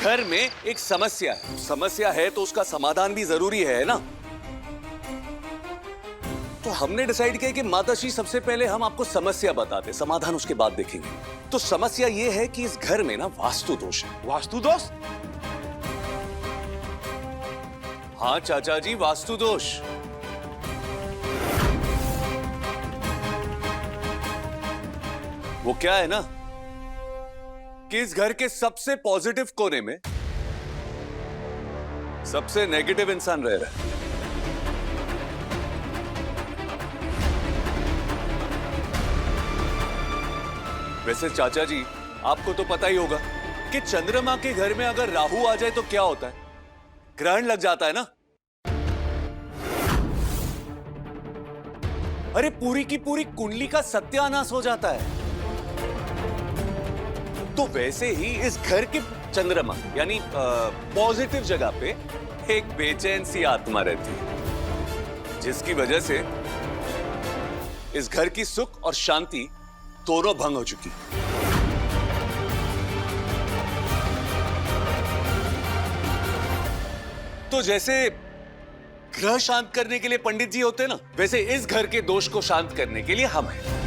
घर में एक समस्या है, समस्या है तो उसका समाधान भी जरूरी है ना। तो हमने डिसाइड किया कि माताश्री सबसे पहले हम आपको समस्या बताते, समाधान उसके बाद देखेंगे। तो समस्या यह है कि इस घर में ना वास्तु दोष है। वास्तु दोष? हाँ चाचा जी, वास्तु दोष। वो क्या है ना कि इस घर के सबसे पॉजिटिव कोने में सबसे नेगेटिव इंसान रह रहा है। वैसे चाचा जी, आपको तो पता ही होगा कि चंद्रमा के घर में अगर राहु आ जाए तो क्या होता है, ग्रहण लग जाता है ना। अरे पूरी की पूरी कुंडली का सत्यानाश हो जाता है। तो वैसे ही इस घर के चंद्रमा यानी पॉजिटिव जगह पे एक बेचैन सी आत्मा रहती है, जिसकी वजह से इस घर की सुख और शांति दोनों भंग हो चुकी। तो जैसे ग्रह शांत करने के लिए पंडित जी होते हैं ना, वैसे इस घर के दोष को शांत करने के लिए हम हैं।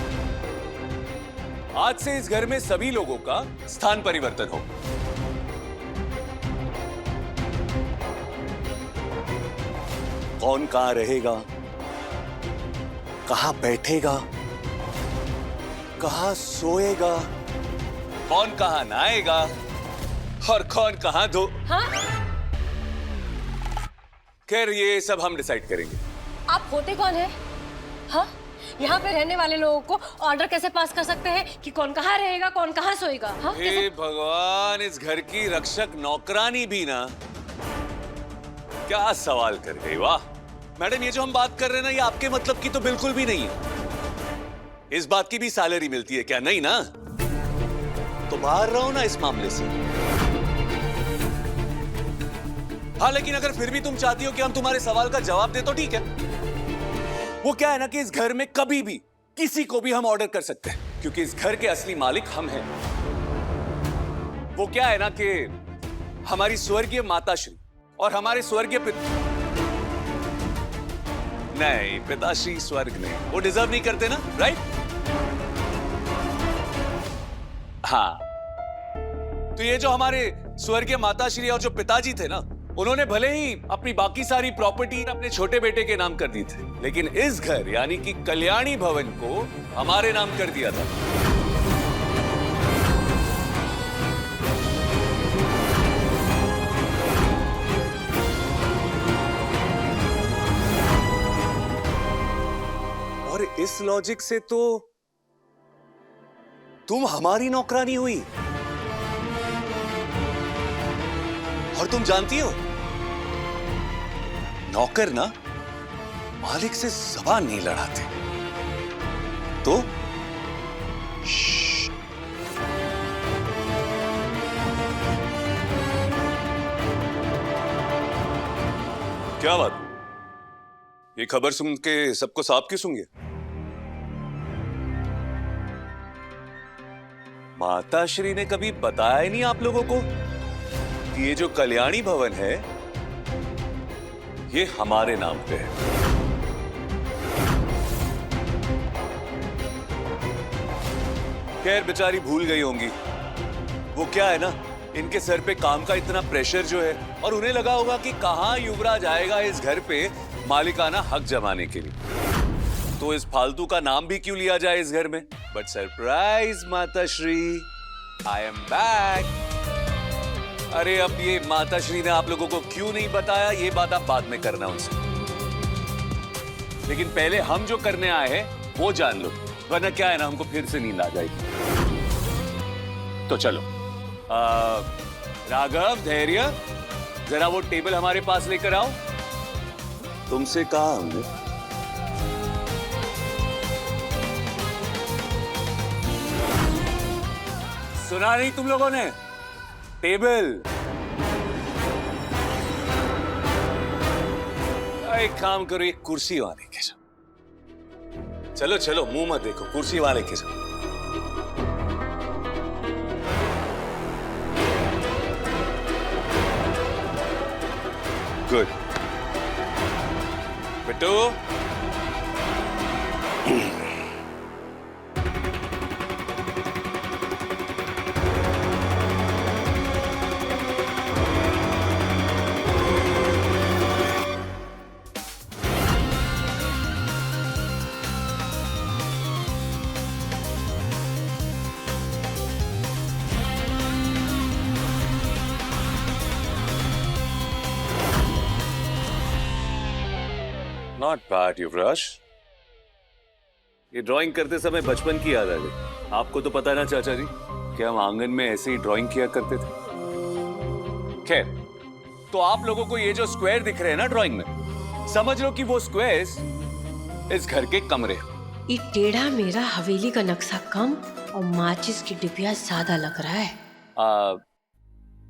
आज से इस घर में सभी लोगों का स्थान परिवर्तन हो। कौन कहां रहेगा, कहां बैठेगा, कहां सोएगा, कौन कहां नहाएगा और कौन कहां धो। हाँ? खैर ये सब हम डिसाइड करेंगे। आप होते कौन है? हाँ? यहाँ पे रहने वाले लोगों को ऑर्डर कैसे पास कर सकते हैं कि कौन कहाँ रहेगा, कौन कहाँ सोएगा? हाँ? हे भगवान, इस घर की रक्षक नौकरानी भी ना क्या सवाल कर गई। वाह मैडम, ये जो हम बात कर रहे हैं ना, ये आपके मतलब की तो बिल्कुल भी नहीं है। इस बात की भी सैलरी मिलती है क्या? नहीं ना। तो बाहर रहो ना इस मामले से। हाँ, लेकिन अगर फिर भी तुम चाहती हो कि हम तुम्हारे सवाल का जवाब दे तो ठीक है। वो क्या है ना कि इस घर में कभी भी किसी को भी हम ऑर्डर कर सकते हैं, क्योंकि इस घर के असली मालिक हम हैं। वो क्या है ना कि हमारी स्वर्गीय माताश्री और हमारे स्वर्गीय नहीं, पिताश्री स्वर्ग नहीं, वो डिजर्व नहीं करते ना, राइट? हाँ, तो ये जो हमारे स्वर्गीय माताश्री और जो पिताजी थे ना, उन्होंने भले ही अपनी बाकी सारी प्रॉपर्टी अपने छोटे बेटे के नाम कर दी थी, लेकिन इस घर यानी कि कल्याणी भवन को हमारे नाम कर दिया था। और इस लॉजिक से तो तुम हमारी नौकरानी हुई। और तुम जानती हो, नौकर ना मालिक से ज़बान नहीं लड़ाते। तो क्या बात, ये खबर सुन के सबको सांप क्यों सूंघे? माताश्री ने कभी बताया ही नहीं आप लोगों को कि ये जो कल्याणी भवन है ये हमारे नाम पे है। खैर बेचारी भूल गई होंगी। वो क्या है ना, इनके सर पे काम का इतना प्रेशर जो है, और उन्हें लगा होगा कि कहां युवराज आएगा इस घर पे मालिकाना हक जमाने के लिए, तो इस फालतू का नाम भी क्यों लिया जाए इस घर में। बट सरप्राइज माताश्री, आई एम बैक। अरे अब ये माताश्री ने आप लोगों को क्यों नहीं बताया, ये बात आप बाद में करना उनसे, लेकिन पहले हम जो करने आए हैं वो जान लो, वरना क्या है ना, हमको फिर से नींद आ जाएगी। तो चलो राघव, धैर्य, जरा वो टेबल हमारे पास लेकर आओ। तुमसे कहा हमने। सुना नहीं तुम लोगों ने? टेबल। एक काम करो, एक कुर्सी वहां लेके जाओ। चलो चलो, मुंह मत देखो, कुर्सी वहां लेके जाओ। गुड। बिट्टू, नॉट बैड युवराज। ये ड्राइंग करते समय बचपन की याद आ गई। आपको तो पता है ना चाचा जी कि हम आंगन में ऐसे ही ड्राइंग किया करते थे। खैर, तो आप लोगों को ये जो स्क्वायर दिख रहे हैं ना ड्राइंग में, समझ लो कि वो स्क्वायर्स इस घर के कमरे। ये टेढ़ा मेरा हवेली का नक्शा कम और माचिस की डिबिया ज्यादा लग रहा है।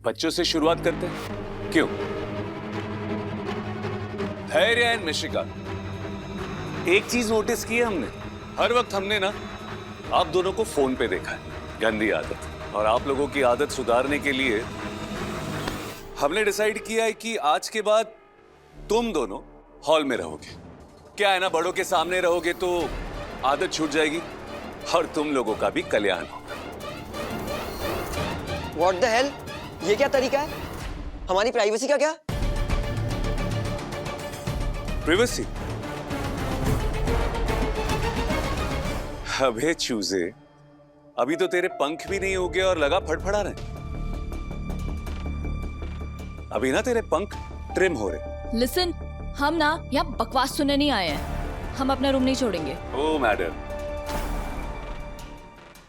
बच्चों से शुरुआत करते हैं। क्यों? धैर्य एंड मिशिका, एक चीज नोटिस की है हमने, हर वक्त हमने ना आप दोनों को फोन पे देखा है। गंदी आदत। और आप लोगों की आदत सुधारने के लिए हमने डिसाइड किया है कि आज के बाद तुम दोनों हॉल में रहोगे। क्या है ना, बड़ों के सामने रहोगे तो आदत छूट जाएगी और तुम लोगों का भी कल्याण होगा। What the hell? ये क्या तरीका है? हमारी प्राइवेसी का क्या? प्रिवेसी? अबे चूजे, अभी तो तेरे पंख भी नहीं हो गए और लगा फड़फड़ा रहे। अभी ना तेरे पंख ट्रिम हो रहे। लिसन, हम ना यहाँ बकवास सुनने नहीं आए हैं। हम अपना रूम नहीं छोड़ेंगे। ओ मैडम,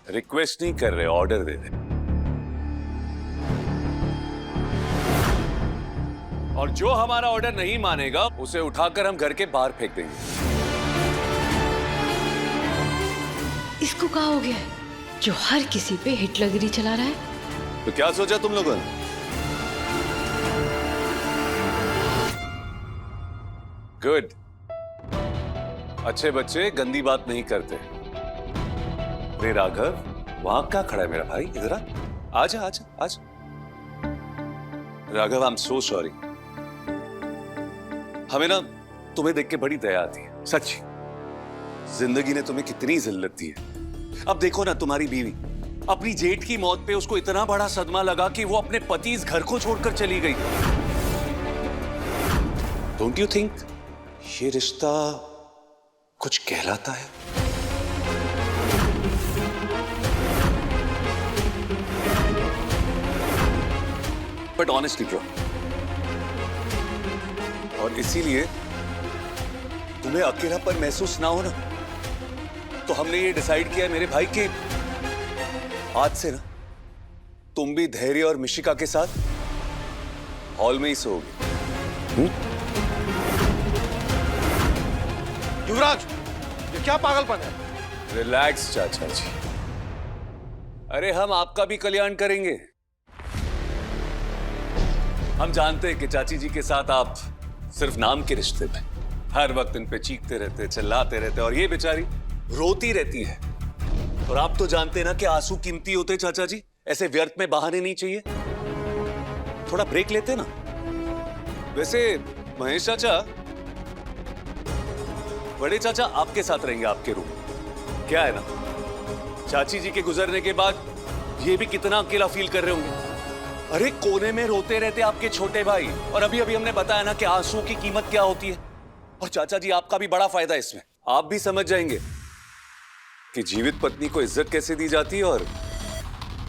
रिक्वेस्ट नहीं कर रहे, ऑर्डर दे रहे। और जो हमारा ऑर्डर नहीं मानेगा उसे उठाकर हम घर के बाहर फेंक देंगे। इसको क्या हो गया है जो हर किसी पे हिटलरगिरी चला रहा है? तो क्या सोचा तुम लोगों ने? गुड। अच्छे बच्चे गंदी बात नहीं करते। रे राघव, वहां क्या खड़ा है मेरा भाई? इधर आ, आजा आजा आजा। Raghav, I am so sorry. हमें ना तुम्हें देख के बड़ी दया आती है, सच्ची। जिंदगी ने तुम्हें कितनी जिल्लत दी है। अब देखो ना, तुम्हारी बीवी अपनी जेठ की मौत पे उसको इतना बड़ा सदमा लगा कि वो अपने पति इस घर को छोड़कर चली गई। डोंट यू थिंक ये रिश्ता कुछ कहलाता है? बट ऑनेस्टली ब्रो, और इसीलिए तुम्हें अकेलापन महसूस ना हो ना, तो हमने ये डिसाइड किया मेरे भाई कि आज से ना तुम भी धैर्य और मिशिका के साथ हॉल में ही सोओगे। युवराज, ये क्या पागलपन है? रिलैक्स चाचा जी। अरे हम आपका भी कल्याण करेंगे। हम जानते हैं कि चाची जी के साथ आप सिर्फ नाम के रिश्ते में, हर वक्त इन पे चीखते रहते, चिल्लाते रहते, और ये बेचारी रोती रहती है। और आप तो जानते हैं ना कि आंसू कीमती होते हैं चाचा जी, ऐसे व्यर्थ में बहाने नहीं चाहिए। थोड़ा ब्रेक लेते ना। वैसे महेश चाचा, बड़े चाचा आपके साथ रहेंगे आपके रूम। क्या है ना, चाची जी के गुजरने के बाद ये भी कितना अकेला फील कर रहे होंगे। अरे कोने में रोते रहते आपके छोटे भाई, और अभी अभी हमने बताया ना कि आंसू की कीमत क्या होती है। और चाचा जी, आपका भी बड़ा फायदा है इसमें। आप भी समझ जाएंगे कि जीवित पत्नी को इज्जत कैसे दी जाती है और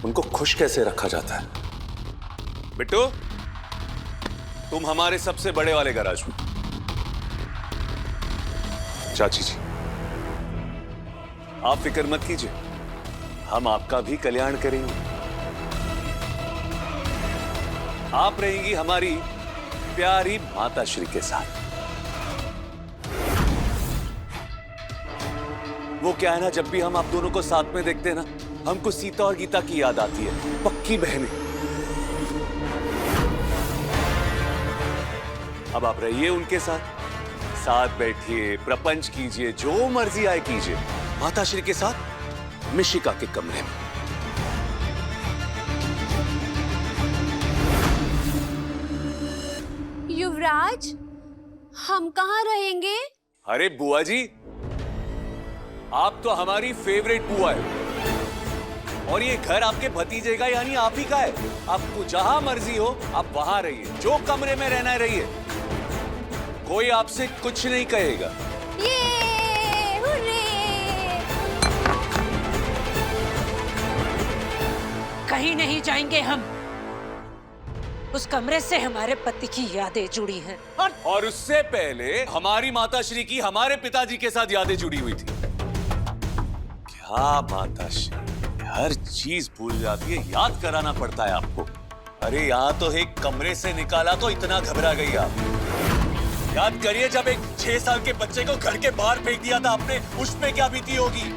उनको खुश कैसे रखा जाता है। बिट्टू, तुम हमारे सबसे बड़े वाले गराज में। चाची जी, आप फिक्र मत कीजिए, हम आपका भी कल्याण करेंगे। आप रहेंगी हमारी प्यारी माता श्री के साथ। वो क्या है ना, जब भी हम आप दोनों को साथ में देखते हैं ना, हमको सीता और गीता की याद आती है, पक्की बहनें। अब आप रहिए उनके साथ, साथ बैठिए, प्रपंच कीजिए, जो मर्जी आए कीजिए, माता श्री के साथ मिशिका के कमरे में। युवराज, हम कहाँ रहेंगे? अरे बुआ जी, आप तो हमारी फेवरेट बुआ है और ये घर आपके भतीजे का यानी आप ही का है। आपको जहां मर्जी हो आप वहां रहिए, जो कमरे में रहना है रहिए, कोई आपसे कुछ नहीं कहेगा। ये हुर्रे! कहीं नहीं जाएंगे हम। उस कमरे से हमारे पति की यादें जुड़ी हैं और उससे पहले हमारी माताश्री की हमारे पिताजी के साथ यादें जुड़ी हुई थी। क्या माताश्री, हर चीज भूल जाती है, याद कराना पड़ता है आपको। अरे यहाँ तो एक कमरे से निकाला तो इतना घबरा गई आप। याद करिए जब एक 6 साल के बच्चे को घर के बाहर फेंक दिया था आपने, उस पे क्या बीती होगी।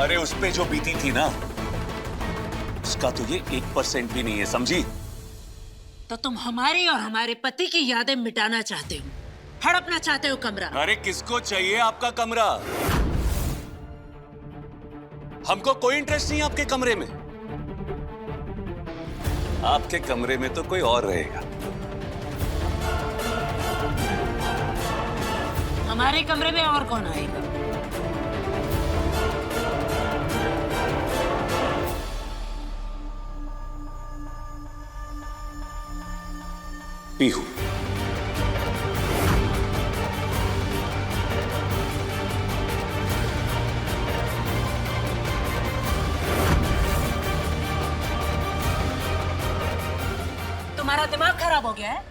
अरे उस पे जो बीती थी ना, उसका तो ये 1% भी नहीं है, समझी? तो तुम हमारी और हमारे पति की यादें मिटाना चाहते हो, हड़पना चाहते हो कमरा। अरे किसको चाहिए आपका कमरा? हमको कोई इंटरेस्ट नहीं आपके कमरे में। आपके कमरे में तो कोई और रहेगा। हमारे कमरे में और कौन आएगा? पीहू। तुम्हारा दिमाग खराब हो गया है?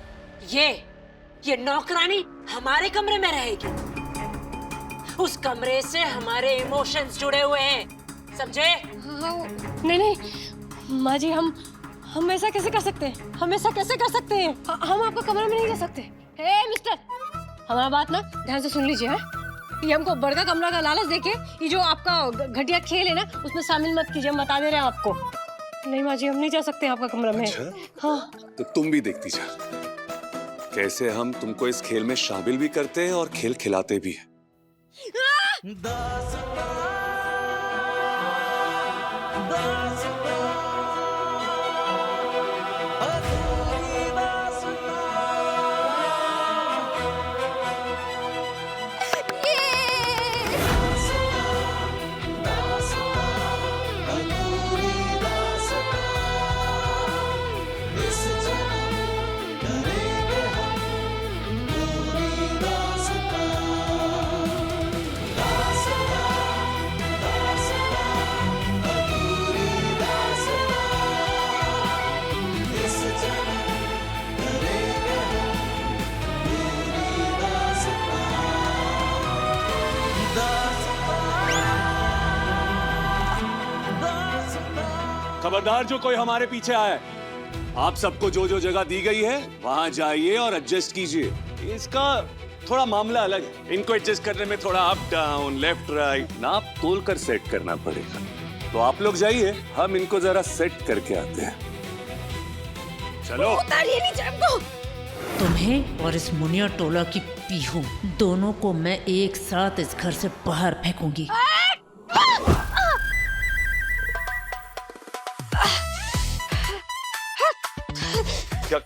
ये नौकरानी हमारे कमरे में रहेगी। उस कमरे से हमारे इमोशंस जुड़े हुए हैं, समझे? नहीं नहीं माँ जी, हम ऐसा कैसे कर सकते हैं? हम ऐसा कैसे कर सकते हैं? हम आपका कमरा में नहीं जा सकते। हे मिस्टर, हमारा बात ना ध्यान से सुन लीजिए। ये हमको बड़का कमरा का लालच देके ये जो आपका घटिया खेल है ना, उसमें शामिल मत कीजिए। हम बता दे रहे हैं आपको। नहीं माँ जी, हम नहीं जा सकते आपका कमरा में। अच्छा? हाँ। तो तुम भी देखती जा कैसे हम तुमको इस खेल में शामिल भी करते हैं और खेल खिलाते भी हैं। खबरदार जो कोई हमारे पीछे आए, आप सबको जो जो जगह दी गई है वहां जाइए और एडजस्ट कीजिए। इसका थोड़ा मामला अलग है, इनको एडजस्ट करने में थोड़ा अप डाउन लेफ्ट राइट नाप तोल कर सेट करना पड़ेगा। तो आप लोग जाइए, हम इनको जरा सेट करके आते हैं। चलो। उतारिए नीचे हमको। तुम्हें और इस मुनिया टोला की पीहू दोनों को मैं एक साथ इस घर से बाहर फेंकूंगी।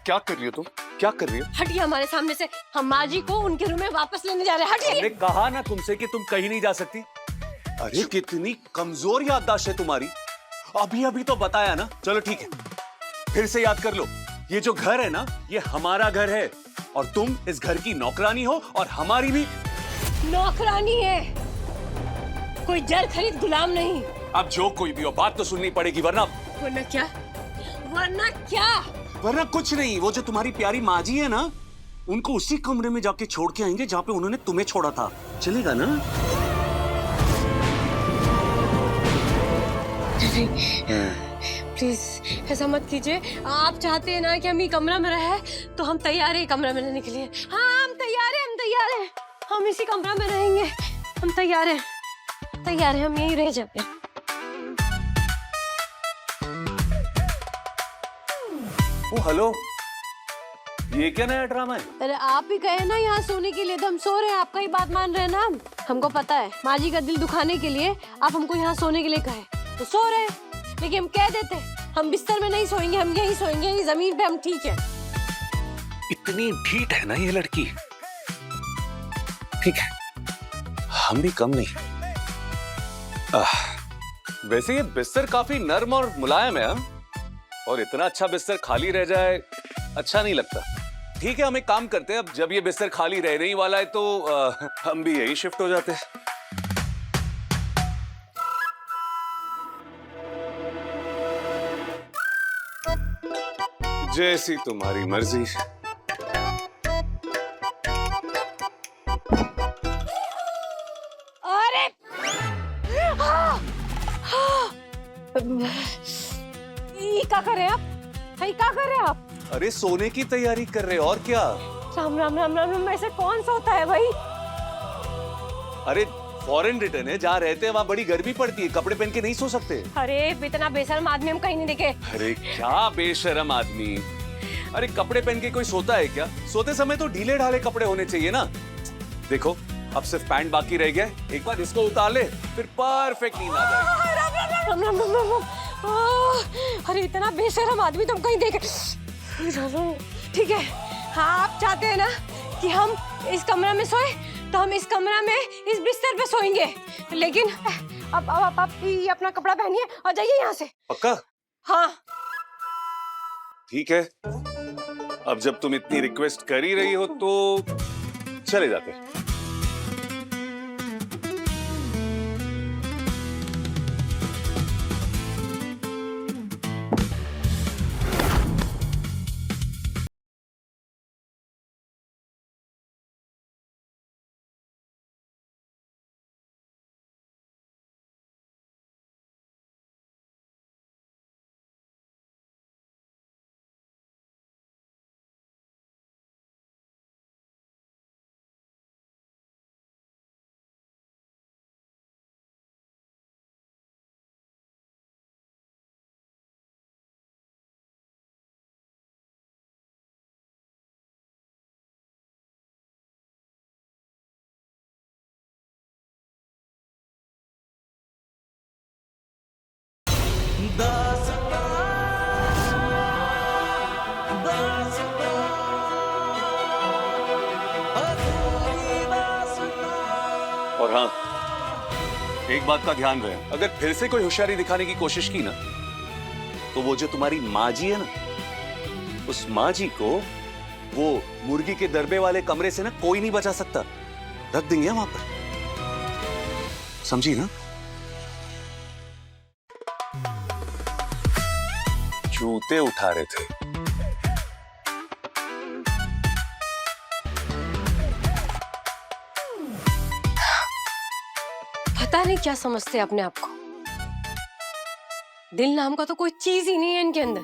क्या कर रही हो तुम? क्या कर रही हो? हटिए हमारे सामने से। हम माँ जी को उनके रूम में वापस लेने जा रहे हैं। हटिए। मैंने कहा ना तुमसे कि तुम कहीं नहीं जा सकती। अरे कितनी कमजोर याददाश्त है तुम्हारी। अभी अभी तो बताया ना। चलो ठीक है, फिर से याद कर लो। ये जो घर है ना, ये हमारा घर है और तुम इस घर की नौकरानी हो और हमारी भी नौकरानी है, कोई जर खरीद गुलाम नहीं। अब जो कोई भी हो, बात तो सुननी पड़ेगी, वरना क्या? वरना क्या? वरना कुछ नहीं। वो जो तुम्हारी प्यारी माँ जी है ना, उनको उसी कमरे में जाके छोड़ के आएंगे जहाँ पे उन्होंने तुम्हें छोड़ा था। चलेगा ना? प्लीज ऐसा मत कीजिए। आप चाहते हैं ना कि हम ये कमरा में रहे, तो हम तैयार हैं कमरा में रहने के लिए। हाँ हम तैयार हैं, हम तैयार हैं। हम इसी कमरा में रहेंगे। हम तैयार हैं, तैयार हैं। हम यहीं रह जाते हैं। ओ हेलो, ये क्या नया ड्रामा है? अरे आप ही कहे ना यहाँ सोने के लिए, तो हम सो रहे हैं। आपका ही बात मान रहे हैं ना हम। हमको पता है माँ जी का दिल दुखाने के लिए आप हमको यहाँ सोने के लिए कहे, तो सो रहे हैं। लेकिन हम कह देते हम बिस्तर में नहीं सोएंगे, हम यहीं सोएंगे, यहीं जमीन पे। हम ठीक है। इतनी ढीठ है ना ये लड़की। ठीक है, हम भी कम नहीं। वैसे ये बिस्तर काफी नर्म और मुलायम है, हाँ? और इतना अच्छा बिस्तर खाली रह जाए अच्छा नहीं लगता। ठीक है, हम एक काम करते हैं, अब जब ये बिस्तर खाली रहने ही वाला है तो हम भी यही शिफ्ट हो जाते हैं। जैसी तुम्हारी मर्जी। अरे ये क्या कर रहे हैं आप? ये क्या कर रहे हैं आप? अरे सोने की तैयारी कर रहे हो, और क्या। राम राम राम राम राम, ऐसे कौन सोता है भाई? अरे फॉरेन रिटर्न है, जहाँ रहते हैं वहाँ बड़ी गर्मी पड़ती है, कपड़े पहन के नहीं सो सकते। अरे इतना बेशर्म आदमी हम कहीं नहीं देखे। अरे क्या बेशर्म आदमी। अरे कपड़े पहन के कोई सोता है क्या? सोते समय तो ढीले ढाले कपड़े होने चाहिए ना। देखो अब सिर्फ पैंट बाकी रह गया, एक बार इसको उतार ले फिर परफेक्ट नींद आ जाएगी। राम राम राम राम राम। अरे इतना बेशर्म आदमी तो हम कहीं देखे। ठीक है, हाँ आप चाहते हैं ना कि हम इस कमरे में सोए, तो हम इस कमरा में इस बिस्तर पे सोएंगे। लेकिन अब आप ये अपना कपड़ा पहनिए और जाइए यहाँ से। पक्का? हाँ ठीक है, अब जब तुम इतनी रिक्वेस्ट कर ही रही हो तो चले जाते हैं। और हाँ, एक बात का ध्यान रहे, अगर फिर से कोई होशियारी दिखाने की कोशिश की ना, तो वो जो तुम्हारी माँ जी है ना, उस माँ जी को वो मुर्गी के दरबे वाले कमरे से ना कोई नहीं बचा सकता। रख देंगे वहां पर, समझी ना? जूते उठा रहे थे। पता नहीं क्या समझते हैं अपने आप को। दिल नाम का तो कोई चीज ही नहीं है इनके अंदर,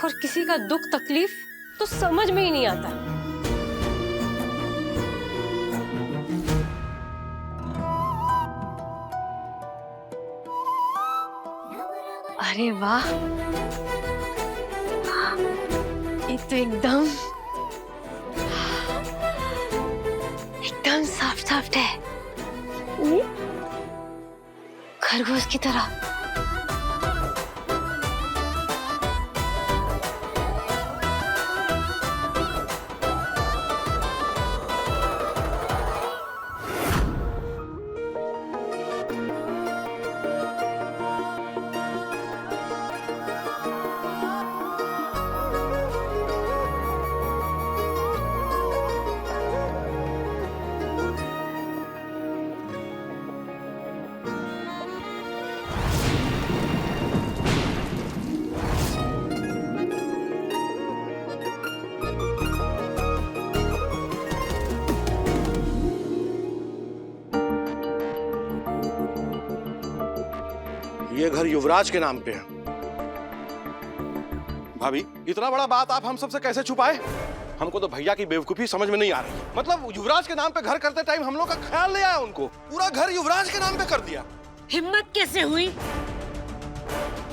और किसी का दुख तकलीफ तो समझ में ही नहीं आता। अरे वाह, ये तो एकदम सॉफ्ट सॉफ्ट है, खरगोश की तरह। ये घर युवराज के नाम पे है। भाभी, इतना बड़ा बात आप हम सबसे कैसे छुपाए? हमको तो भैया की बेवकूफी समझ में नहीं आ रही। मतलब युवराज के नाम पे घर करते टाइम हम लोग का ख्याल नहीं आया उनको। पूरा घर युवराज के नाम पे कर दिया। हिम्मत कैसे हुई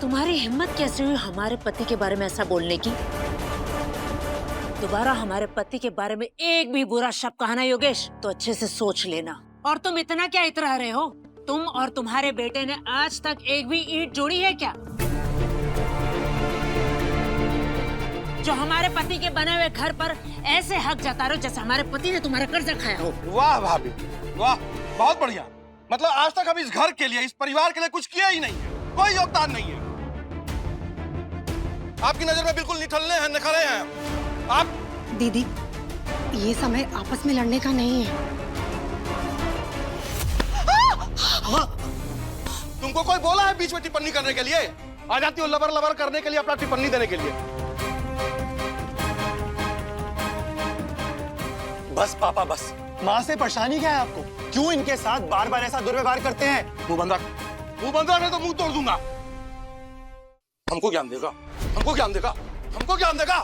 तुम्हारी? हिम्मत कैसे हुई हमारे पति के बारे में ऐसा बोलने की? दोबारा हमारे पति के बारे में एक भी बुरा शब्द कहा ना योगेश, तो अच्छे से सोच लेना। और तुम इतना क्या इतरा रहे हो? तुम और तुम्हारे बेटे ने आज तक एक भी ईंट जोड़ी है क्या? जो हमारे पति के बने हुए घर पर ऐसे हक जता रहे हो जैसे हमारे पति ने तुम्हारा कर्जा खाया हो। वाह भाभी, वाह, बहुत बढ़िया। मतलब आज तक हम इस घर के लिए, इस परिवार के लिए कुछ किया ही नहीं है, कोई योगदान नहीं है। आपकी नजर में बिल्कुल निठल्ले हैं, नखरे हैं आप। दीदी, ये समय आपस में लड़ने का नहीं है। तुमको कोई बोला है बीच में टिप्पणी करने के लिए? आ जाती हो लबर लबर करने के लिए, अपना टिप्पणी देने के लिए। बस पापा बस। माँ से परेशानी क्या है आपको? क्यों इनके साथ बार बार ऐसा दुर्व्यवहार करते हैं? मुंह बंद रख, मुंह बंद रख, नहीं तो मुंह तोड़ दूंगा। हमको ज्ञान देगा, हमको ज्ञान देगा, हमको ज्ञान देगा।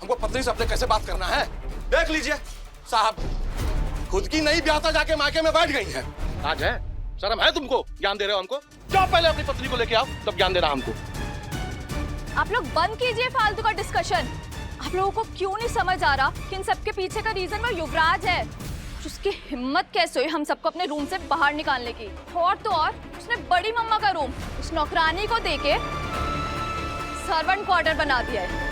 हमको पत्नी से अपने कैसे बात करना है देख लीजिए साहब। खुद की नहीं ब्याहता जाके मायके में बैठ गई है। आज है, शर्म है तुमको? ज्ञान दे रहे हो हमको? जाओ पहले अपनी पत्नी को लेके आओ, तब ज्ञान देना हमको। आप लोग बंद कीजिए फालतू का डिस्कशन। आप लोगों को क्यों नहीं समझ आ रहा कि इन सबके पीछे का रीजन वो युवराज है? उसकी हिम्मत कैसे हुई हम सबको अपने रूम से बाहर निकालने की? और तो और उसने बड़ी मम्मा का रूम उस नौकरानी को देके सर्वेंट क्वार्टर बना दिया है।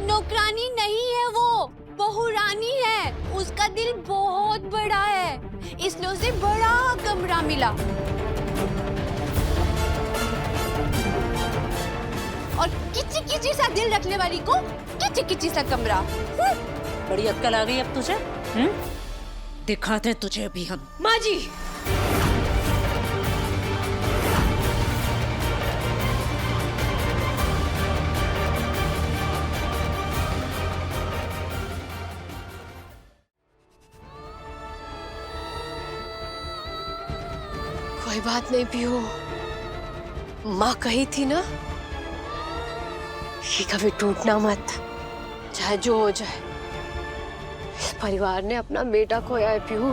नौकरानी नहीं है वो, बहू रानी है। उसका दिल बहुत बड़ा है, इसलिए उसे बड़ा कमरा मिला। और किची किची सा दिल रखने वाली को किची किची सा कमरा। बड़ी अक्कल आ गई अब तुझे। दिखाते तुझे अभी हम। माँ जी, कोई बात नहीं पियो। माँ कही थी ना कि कभी टूटना मत, चाहे जो हो जाए। इस परिवार ने अपना बेटा खोया है पीहू।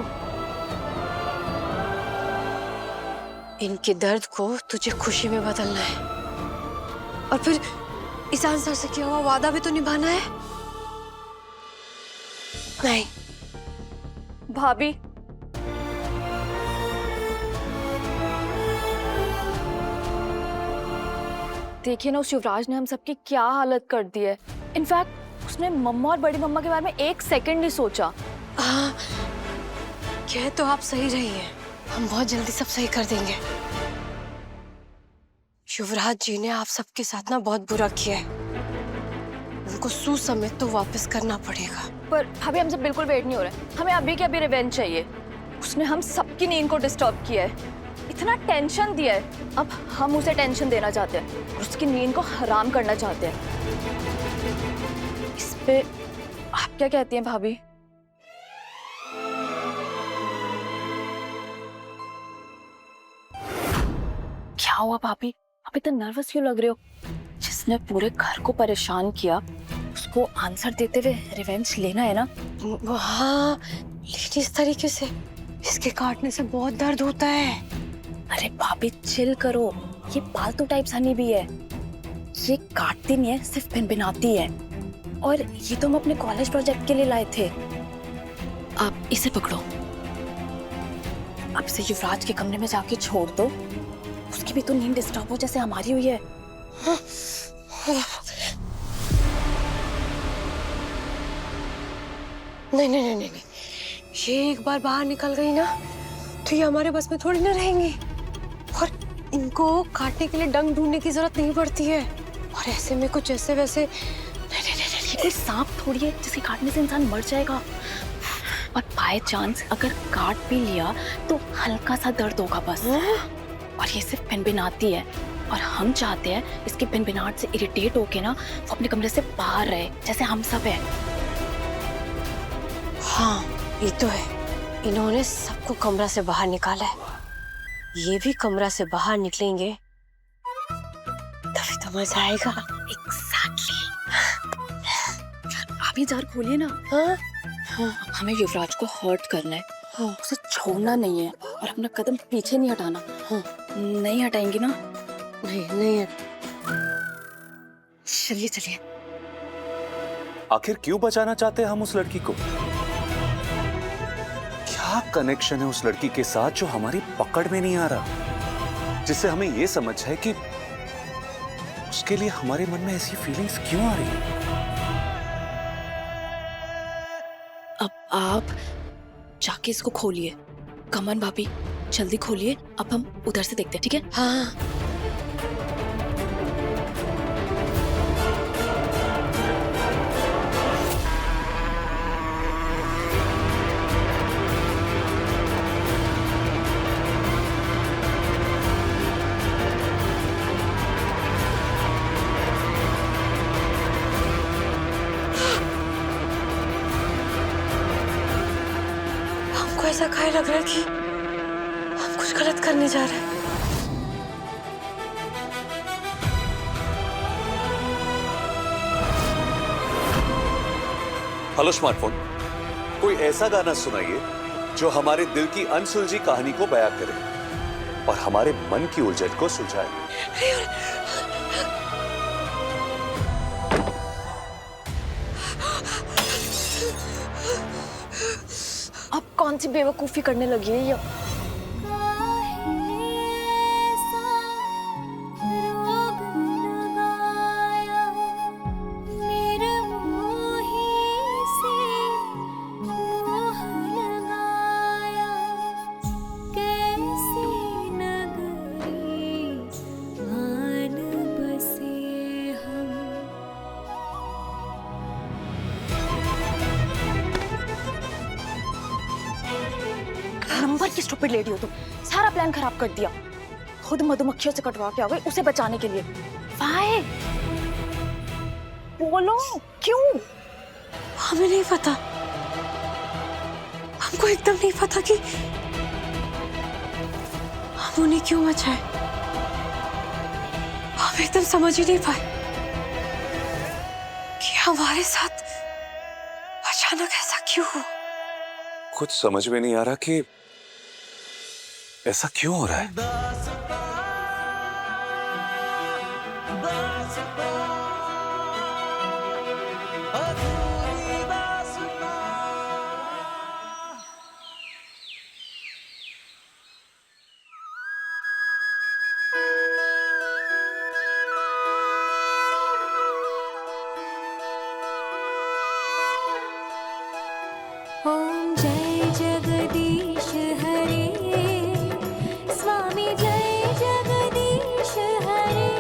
इनके दर्द को तुझे खुशी में बदलना है, और फिर ईशान सर से किया हुआ वादा भी तो निभाना है। नहीं भाभी, देखिए ना उस युवराज ने हम सबकी क्या हालत कर दी है। इनफैक्ट उसने मम्मा और बड़ी मम्मा के बारे में एक सेकंड नहीं सोचा। हाँ, कह तो आप सही रही हैं। हम बहुत जल्दी सब सही कर देंगे। युवराज जी ने आप सबके साथ ना बहुत बुरा किया है। उनको सू समेत तो वापस करना पड़ेगा। पर भाभी हमसे बिल्कुल वेट नहीं हो रहा है। हमें अभी के अभी रिवेंज चाहिए। उसने हम सबकी नींद को डिस्टर्ब किया है, इतना टेंशन दिया है। अब हम उसे टेंशन देना चाहते हैं और उसकी नींद को हराम करना चाहते हैं। इस पे आप क्या कहती हैं भाभी? क्या हुआ भाभी? आप इतना नर्वस क्यों लग रहे हो? जिसने पूरे घर को परेशान किया उसको आंसर देते हुए रिवेंज लेना है ना? हाँ, लेकिन इस तरीके से इसके काटने से बहुत दर्द होता है। अरे भाभी चिल करो, ये पालतू टाइप हनी भी है। ये काटती नहीं है, सिर्फ भिनभिनाती है। और ये तो हम अपने कॉलेज प्रोजेक्ट के लिए लाए थे। आप इसे पकड़ो, आप इसे युवराज के कमरे में जाके छोड़ दो। उसकी भी तो नींद डिस्टर्ब हो जैसे हमारी हुई है। नहीं नहीं नहीं नहीं, ये एक बार बाहर निकल गई ना तो ये हमारे बस में थोड़ी ना रहेंगी। और इनको काटने के लिए डंक ढूंढने की जरूरत नहीं पड़ती है। और ऐसे में कुछ ऐसे वैसे ये कोई सांप थोड़ी है जिसे काटने से इंसान मर जाएगा। और बाय चांस अगर काट भी लिया तो हल्का सा दर्द होगा बस। और ये सिर्फ भिनभिनाती है और हम चाहते हैं इसके भिनभिनाहट से इरिटेट होके ना वो अपने कमरे से बाहर रहे जैसे हम सब है। हाँ, ये तो है। इन्होंने सबको कमरा से बाहर निकाला है। ये भी कमरा से बाहर निकलेंगे तभी तो मजा आएगा। एग्जैक्टली। आप ही जार खोलिए ना। हाँ? हमें युवराज को हर्ट करना है, उसे छोड़ना नहीं है और अपना कदम पीछे नहीं हटाना। नहीं हटाएंगे ना? नहीं नहीं, चलिए चलिए। आखिर क्यों बचाना चाहते हैं हम उस लड़की को? क्या क्या कनेक्शन है उस लड़की के साथ जो हमारी पकड़ में नहीं आ रहा, जिससे हमें ये समझ है कि उसके लिए हमारे मन में ऐसी फीलिंग्स क्यों आ रही है? अब आप जाके इसको खोलिए। कमन भाभी जल्दी खोलिए, अब हम उधर से देखते हैं, ठीक है? हाँ हमको ऐसा खाए लग रहा है कि हम कुछ गलत करने जा रहे हैं। हेलो स्मार्टफोन, कोई ऐसा गाना सुनाइए जो हमारे दिल की अनसुलझी कहानी को बयां करे और हमारे मन की उलझन को सुलझाए। अब कौन सी बेवकूफी करने लगी है ये? नंबर की स्टूपिड लेडी हो तुम, सारा प्लान खराब कर दिया। खुद मधुमक्खियों से कटवा के आ गई उसे बचाने के लिए। वाई? बोलो क्यों? हमें नहीं पता, हमको एकदम नहीं पता कि हम उन्हें क्यों बचाए। हम एकदम समझ ही नहीं पाए कि हमारे साथ अचानक ऐसा क्यों हुआ। कुछ समझ में नहीं आ रहा कि ऐसा क्यों हो रहा है। ओम जय जगदीश हरे, स्वामी जय जगदीश हरे,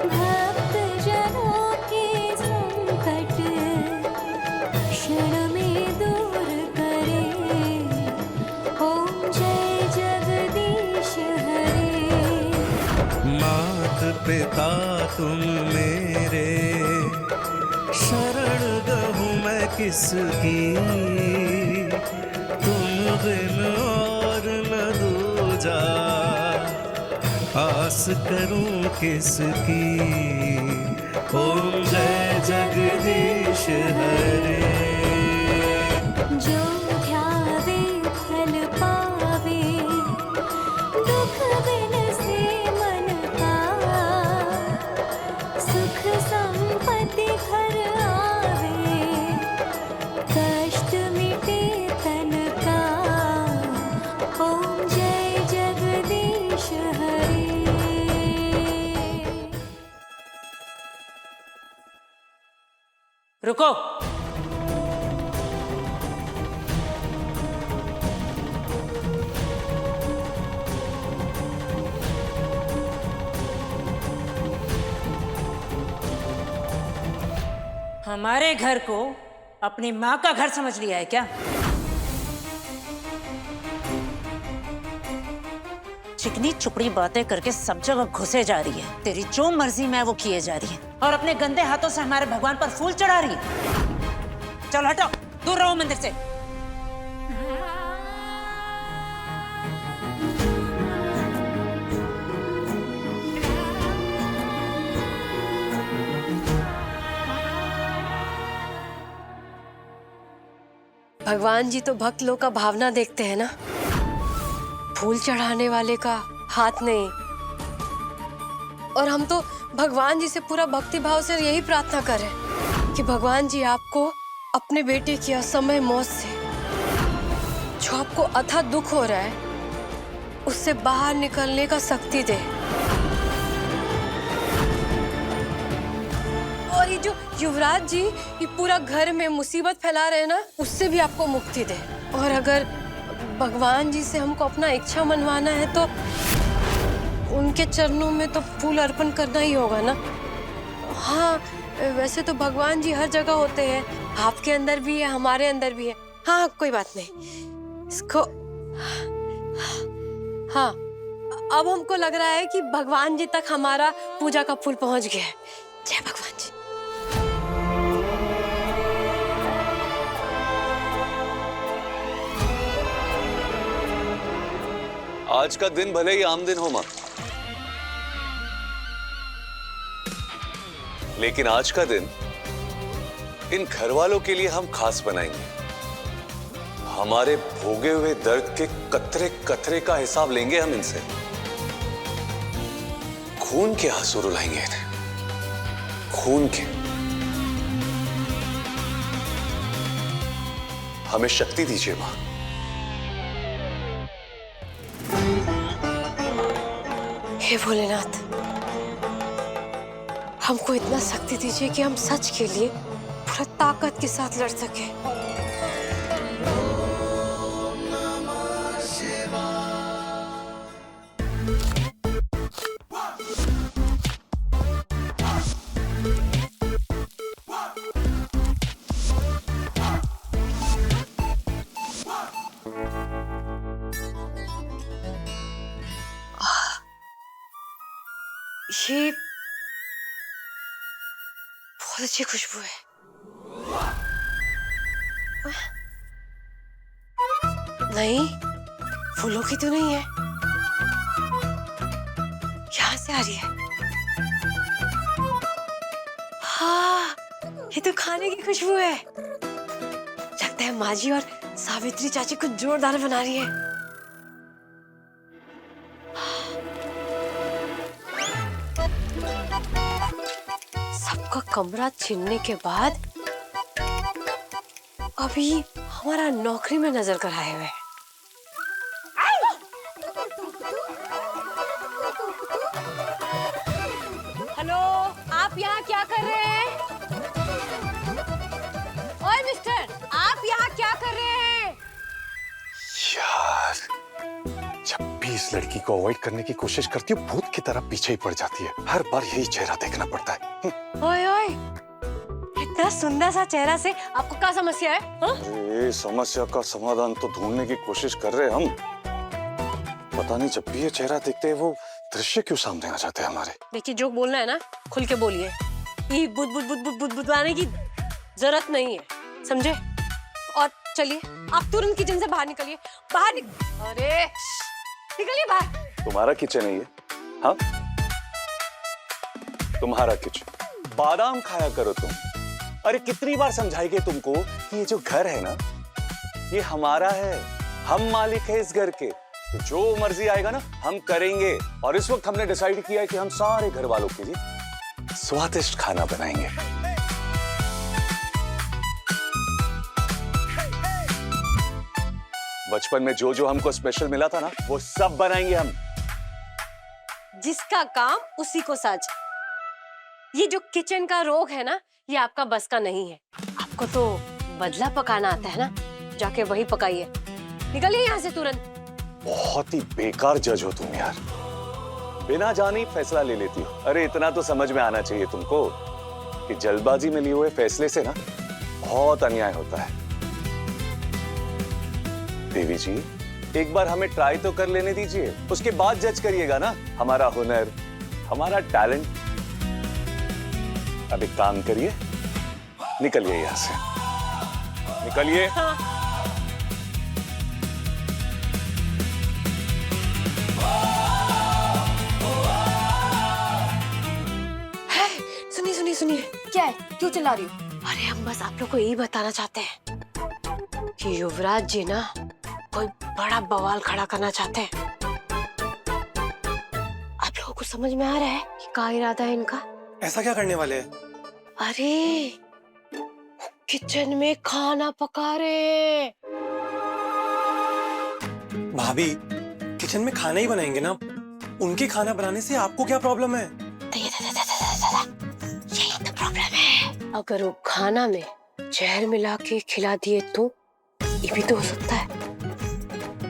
भक्त जनों के संकट क्षण में दूर करे। ओम जय जगदीश हरे। मात पिता तुम मेरे, शरण गहूँ मैं किसकी, तुम बिन और न दूजा, आस करूं किसकी। ओम जय जगदीश हरे। जो ध्यावे फल पावे, दुख बिन से मन का, सुख संपत्ति घर आवे, कष्ट मिटे तन का। ओम जय जगदीश हरे। रुको। हमारे घर को अपनी माँ का घर समझ लिया है क्या? चिकनी चुपड़ी बातें करके सब जगह घुसे जा रही है। तेरी जो मर्जी मैं वो किए जा रही है और अपने गंदे हाथों से हमारे भगवान पर फूल चढ़ा रही है। चलो हटो, दूर रहो मंदिर से। भगवान जी तो भक्त लोग का भावना देखते हैं ना, फूल चढ़ाने वाले का हाथ नहीं। और हम तो भगवान जी से पूरा भक्ति भाव से यही प्रार्थना कर रहे हैं कि भगवान जी आपको अपने बेटे की असमय मौत से जो आपको अथाह दुख हो रहा है उससे बाहर निकलने का शक्ति दे, और ये जो युवराज जी ये पूरा घर में मुसीबत फैला रहे हैं ना, उससे भी आपको मुक्ति दे। और अगर भगवान जी से हमको अपना इच्छा मनवाना है तो उनके चरणों में तो फूल अर्पण करना ही होगा ना। हाँ, वैसे तो भगवान जी हर जगह होते हैं, आपके अंदर भी है, हमारे अंदर भी है। हाँ, कोई बात नहीं, इसको हाँ, अब हमको लग रहा है कि भगवान जी तक हमारा पूजा का फूल पहुंच गया है। जय भगवान जी। आज का दिन भले ही आम दिन हो मां, लेकिन आज का दिन इन घर वालों के लिए हम खास बनाएंगे। हमारे भोगे हुए दर्द के कतरे कतरे का हिसाब लेंगे हम इनसे। खून के आंसू रुलाएंगे इन्हें, खून के। हमें शक्ति दीजिए मां। हे भोलेनाथ, हमको इतना शक्ति दीजिए कि हम सच के लिए पूरा ताकत के साथ लड़ सके। ये बहुत अच्छी खुशबू है। नहीं, फूलों की तो नहीं है, यहां से आ रही है। हाँ, ये तो खाने की खुशबू है। लगता है माँ जी और सावित्री चाची कुछ जोरदार बना रही है। सबका कमरा छीनने के बाद अभी हमारा नौकरी में नजर कर आए हुए हैं। हेलो, आप यहाँ क्या कर रहे हैं? ओए मिस्टर, आप यहाँ क्या कर रहे हैं? यार, जब भी इस लड़की को अवॉइड करने की कोशिश करती हूँ, भूत की तरह पीछे ही पड़ जाती है। हर बार यही चेहरा देखना पड़ता है। ओए ओए, इतना सुंदर सा चेहरा से आपको क्या समस्या है? हाँ? ये समस्या का समाधान तो ढूंढने की कोशिश कर रहे हैं हम। पता नहीं जब भी ये चेहरा देखते हैं वो दृश्य क्यों सामने आ जाते हैं हमारे। देखिए, जो बोलना है ना खुल के बोलिए। ये बुद बुद बुद बुद बुद बुदवाने की जरूरत नहीं है, समझे? और चलिए, आप तुरंत किचन से बाहर निकलिए। अरे निकलिए बाहर। तुम्हारा किचन है ये? हाँ, तुम्हारा किचन। बादाम खाया करो तुम। अरे कितनी बार समझाएंगे तुमको कि ये जो घर है ना, ये हमारा है, हम मालिक है इस घर के। तो जो मर्जी आएगा ना हम करेंगे। और इस वक्त हमने डिसाइड किया है कि हम सारे घर वालों के लिए स्वादिष्ट खाना बनाएंगे। बचपन में जो जो हमको स्पेशल मिला था ना, वो सब बनाएंगे हम। जिसका काम उसी को साज। ये जो किचन का रोग है ना, ये आपका बस का नहीं है। आपको तो बदला पकाना आता है ना, जाके वही पकाइए। निकलिए यहाँ से तुरंत। बहुत ही बेकार जज हो तुम यार, बिना जाने ही फैसला ले लेती हो। अरे इतना तो समझ में आना चाहिए तुमको कि जल्दबाजी में लिए हुए फैसले से ना बहुत अन्याय होता है। देवी जी, एक बार हमें ट्राई तो कर लेने दीजिए, उसके बाद जज करिएगा ना हमारा हुनर, हमारा टैलेंट। अब एक काम करिए, निकलिए यहां से, निकलिए। हाँ। सुनिए सुनिए सुनिए। क्या है? क्यों चिल्ला रही हो? अरे हम बस आप लोग को यही बताना चाहते हैं कि युवराज जी ना कोई बड़ा बवाल खड़ा करना चाहते हैं। आप लोगों को समझ में आ रहा है कि क्या इरादा है इनका? ऐसा क्या करने वाले हैं? अरे किचन में खाना पका रहे हैं। भाभी किचन में खाना ही बनाएंगे ना, उनके खाना बनाने से आपको क्या प्रॉब्लम है? यही तो प्रॉब्लम है। अगर वो खाना में जहर मिला के खिला दिए तो ये भी तो हो सकता है।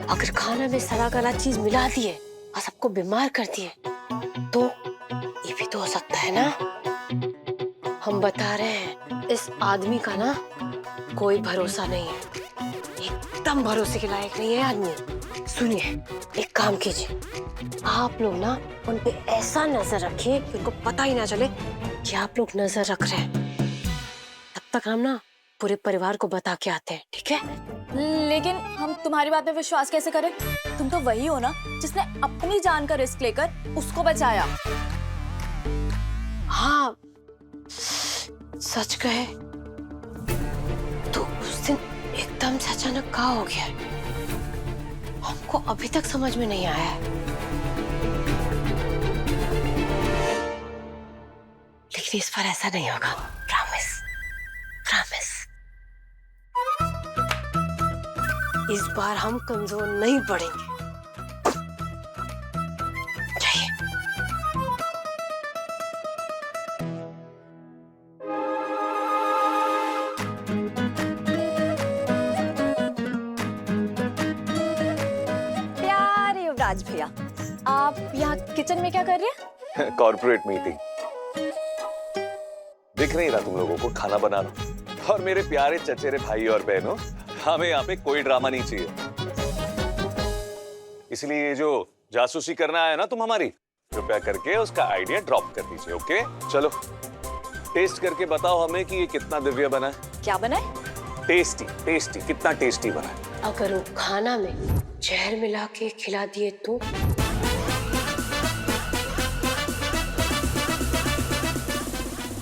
अगर खाना में सड़ा गला चीज मिला दिए और सबको बीमार कर दिए तो ये भी तो हो सकता है ना। हम बता रहे हैं इस आदमी का ना कोई भरोसा नहीं है, एकदम भरोसे के लायक नहीं है आदमी। सुनिए, एक काम कीजिए, आप लोग ना उन पे ऐसा नजर रखिए कि उनको पता ही ना चले कि आप लोग नजर रख रहे हैं। तब तक हम ना पूरे परिवार को बता के आते हैं, ठीक है? लेकिन हम तुम्हारी बात पे विश्वास कैसे करें? तुम तो वही हो ना जिसने अपनी जान का रिस्क लेकर उसको बचाया। हाँ, सच कहे तो उस दिन एकदम से अचानक क्या हो गया हमको अभी तक समझ में नहीं आया है। लेकिन इस बार ऐसा नहीं होगा, प्रॉमिस प्रॉमिस। इस बार हम कमजोर नहीं पड़ेंगे। जाइए। प्यारे युवराज भैया, आप यहाँ किचन में क्या कर रहे हैं? Corporate meeting. दिख नहीं रहा तुम लोगों को खाना बना रहा हूं। और मेरे प्यारे चचेरे भाई और बहनों, हमें यहाँ पे कोई ड्रामा नहीं चाहिए। इसलिए ये जो जासूसी करना है ना तुम हमारी, कृपया करके उसका आइडिया ड्रॉप कर दीजिए। ओके, चलो टेस्ट करके बताओ हमें कि ये कितना दिव्य बना है। क्या बना है? टेस्टी टेस्टी, कितना टेस्टी बना है। अगर वो खाना में जहर मिला के खिला दिए तो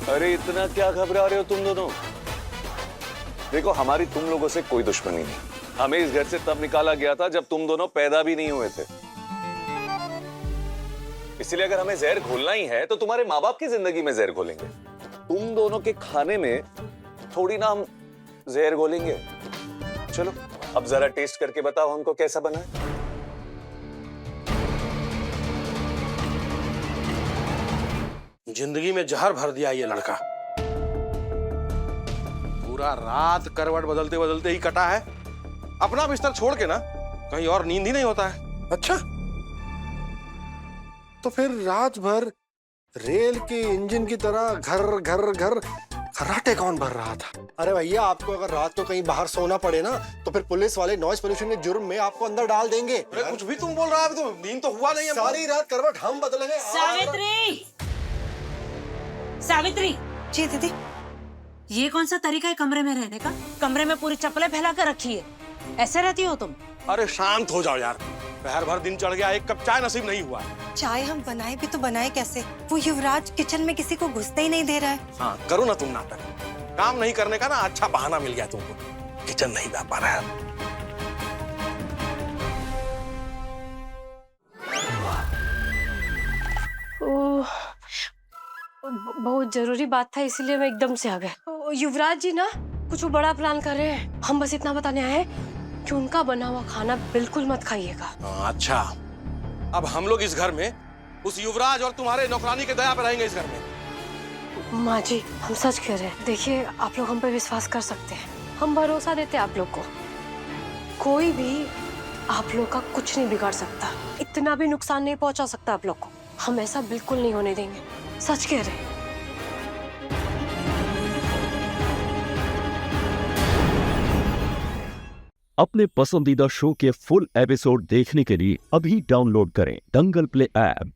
अरे इतना क्या घबरा रहे हो तुम दोनों? देखो, हमारी तुम लोगों से कोई दुश्मनी नहीं। हमें इस घर से तब निकाला गया था जब तुम दोनों पैदा भी नहीं हुए थे। इसलिए अगर हमें जहर घोलना ही है तो तुम्हारे माँ बाप की जिंदगी में जहर घोलेंगे। तुम दोनों के खाने में थोड़ी ना हम जहर घोलेंगे। चलो अब जरा टेस्ट करके बताओ हमको कैसा बना है। जिंदगी में जहर भर दिया ये लड़का। पूरा रात करवट बदलते बदलते ही कटा है। अपना बिस्तर छोड़ के ना कहीं और नींद ही नहीं होता है। अच्छा, तो फिर रात भर रेल के इंजन की तरह घर घर घर खर्राटे कौन भर रहा था? अरे भैया, आपको अगर रात को कहीं बाहर सोना पड़े ना तो फिर पुलिस वाले नॉइस पोल्यूशन के जुर्म में आपको अंदर डाल देंगे। अरे कुछ भी तुम बोल रहा है, तो नींद तो हुआ नहीं है। सारी रात करवट हम बदलेंगे। सावित्री, सावित्री। जी दीदी। ये कौन सा तरीका है कमरे में रहने का? कमरे में पूरी चप्पलें फैला कर रखी है, ऐसे रहती हो तुम? अरे शांत हो जाओ यार, पहर भर दिन चढ़ गया, एक कप चाय नसीब नहीं हुआ है। चाय हम बनाए भी तो बनाए कैसे? वो युवराज किचन में किसी को घुसते ही नहीं दे रहा है। हाँ, करो ना तुम नाटक। काम नहीं करने का ना अच्छा बहाना मिल गया तुमको। किचन नहीं जा पा रहा है। बहुत जरूरी बात था, इसीलिए मैं एकदम से आ गया। युवराज जी ना कुछ बड़ा प्लान कर रहे हैं। हम बस इतना बताने आए हैं कि उनका बना हुआ खाना बिल्कुल मत खाइएगा। अच्छा, अब हम लोग इस घर में उस युवराज और तुम्हारे नौकरानी के दया पर रहेंगे इस घर में। माँ जी, हम सच कह रहे हैं। देखिए, आप लोग हम पे विश्वास कर सकते हैं। हम भरोसा देते हैं आप लोग को। कोई भी आप लोग का कुछ नहीं बिगाड़ सकता, इतना भी नुकसान नहीं पहुंचा सकता आप लोग को। हम ऐसा बिल्कुल नहीं होने देंगे, सच कह रहे हैं। अपने पसंदीदा शो के फुल एपिसोड देखने के लिए अभी डाउनलोड करें दंगल प्ले ऐप।